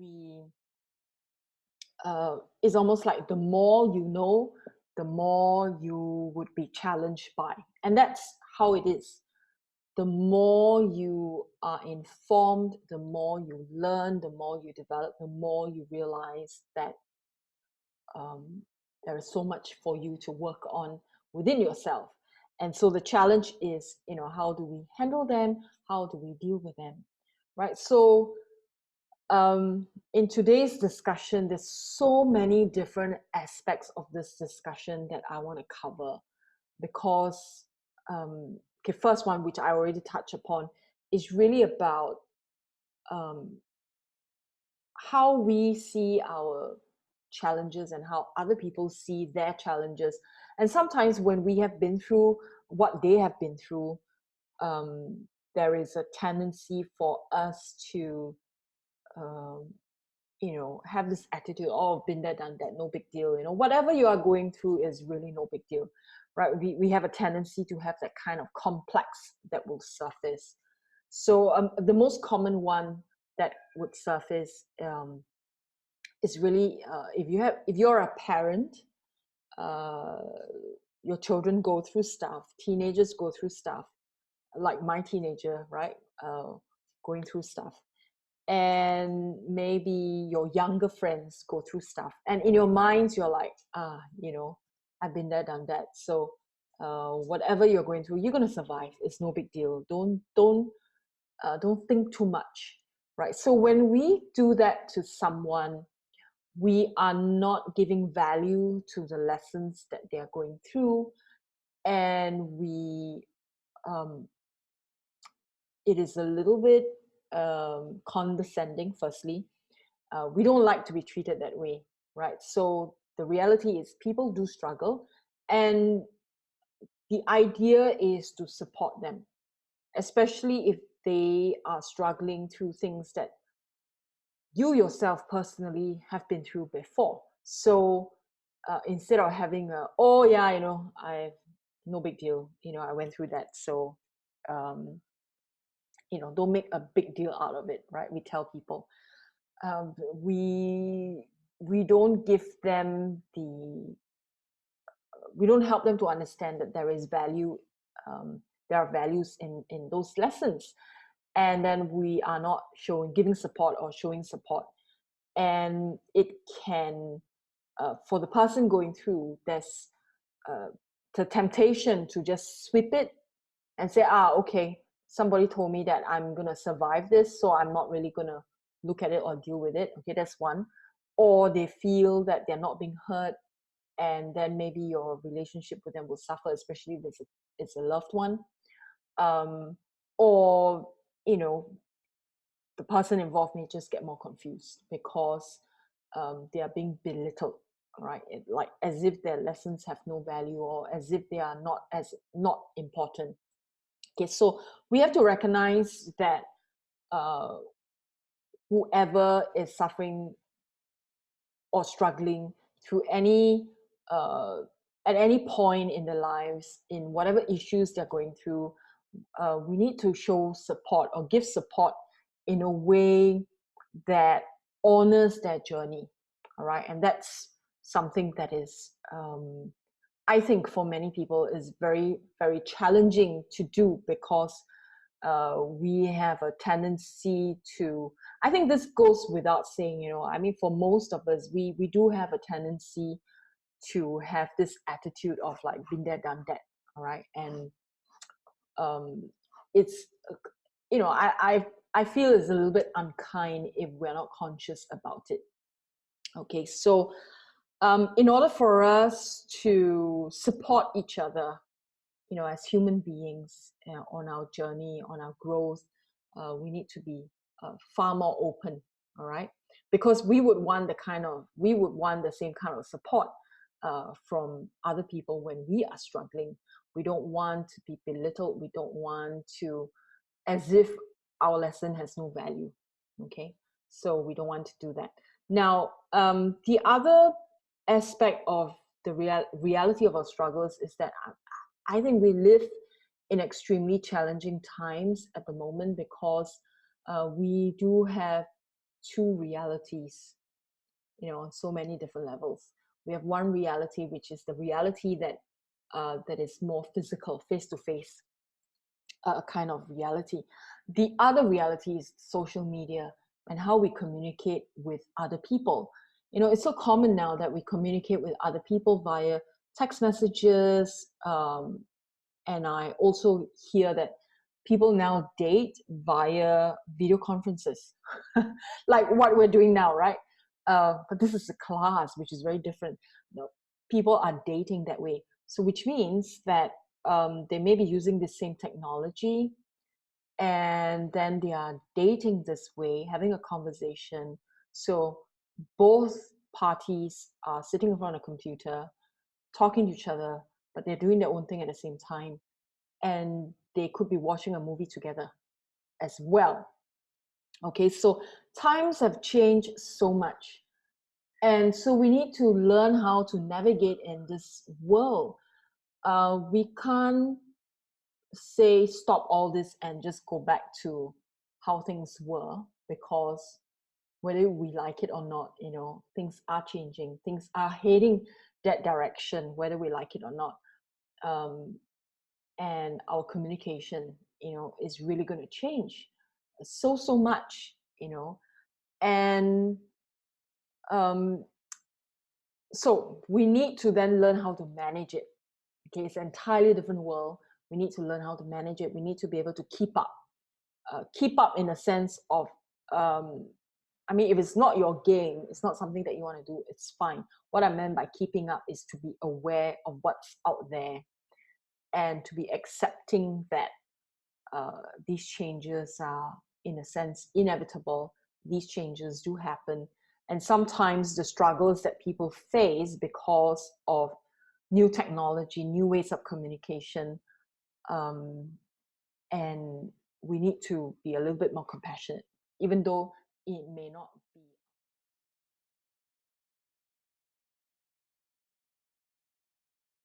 we it's almost like the more you know, the more you would be challenged by. And that's how it is. The more you are informed, the more you learn, the more you develop, the more you realize that um, there is so much for you to work on within yourself. And so the challenge is, how do we handle them? How do we deal with them? Right? So in today's discussion, there's so many different aspects of this discussion that I want to cover because, okay, first one, which I already touched upon, is really about um, how we see our challenges and how other people see their challenges. And sometimes when we have been through what they have been through, there is a tendency for us to um, have this attitude, oh, been there, done that, no big deal. Whatever you are going through is really no big deal, right? We have a tendency to have that kind of complex that will surface. So the most common one that would surface is really if you're a parent, uh, your children go through stuff, teenagers go through stuff, like my teenager, right? Going through stuff, and maybe your younger friends go through stuff, and in your minds you're like, I've been there, done that. So whatever you're going through, you're going to survive. It's no big deal. Don't think too much, right? So when we do that to someone, we are not giving value to the lessons that they are going through, and we it is a little bit condescending. Firstly, we don't like to be treated that way, right? So the reality is people do struggle, and the idea is to support them, especially if they are struggling through things that you yourself personally have been through before. So instead of having oh yeah, I no big deal, I went through that, so um, don't make a big deal out of it, right? We tell people, we don't give them we don't help them to understand that there is value, there are values in those lessons, and then we are not giving support or showing support. And it can, for the person going through, there's the temptation to just sweep it and say, okay, somebody told me that I'm going to survive this, so I'm not really going to look at it or deal with it. Okay, that's one. Or they feel that they're not being heard, and then maybe your relationship with them will suffer, especially if it's a loved one. Or, the person involved may just get more confused because they are being belittled, right? Like as if their lessons have no value, or as if they are not important. Okay, so we have to recognize that whoever is suffering or struggling through at any point in their lives, in whatever issues they're going through, we need to show support or give support in a way that honors their journey. All right, and that's something that is, I think, for many people is very, very challenging to do, because we have a tendency to, I think this goes without saying, I mean, for most of us, we do have a tendency to have this attitude of like, been there, done that. All right. And it's, I feel it's a little bit unkind if we're not conscious about it. Okay. So in order for us to support each other, as human beings, on our journey, on our growth, we need to be far more open. All right, because we would want the same kind of support from other people when we are struggling. We don't want to be belittled. We don't want to, as if our lesson has no value. Okay, so we don't want to do that. Now, the other aspect of the reality of our struggles is that I think we live in extremely challenging times at the moment, because we do have two realities, on so many different levels. We have one reality, which is the reality that that is more physical, face to face, kind of reality. The other reality is social media and how we communicate with other people. It's so common now that we communicate with other people via text messages, and I also hear that people now date via video conferences, like what we're doing now, right? But this is a class which is very different. People are dating that way, so which means that they may be using the same technology, and then they are dating this way, having a conversation. So both parties are sitting in front of a computer, talking to each other, but they're doing their own thing at the same time. And they could be watching a movie together as well. Okay, so times have changed so much. And so we need to learn how to navigate in this world. We can't say stop all this and just go back to how things were, because whether we like it or not, things are changing, things are heading that direction, whether we like it or not. And our communication, is really going to change so much, and so we need to then learn how to manage it. Okay, it's an entirely different world. We need to learn how to manage it. We need to be able to keep up in a sense of, I mean, if it's not your game, it's not something that you want to do, it's fine. What I meant by keeping up is to be aware of what's out there, and to be accepting that these changes are, in a sense, inevitable. These changes do happen. And sometimes the struggles that people face because of new technology, new ways of communication, and we need to be a little bit more compassionate, even though it may not be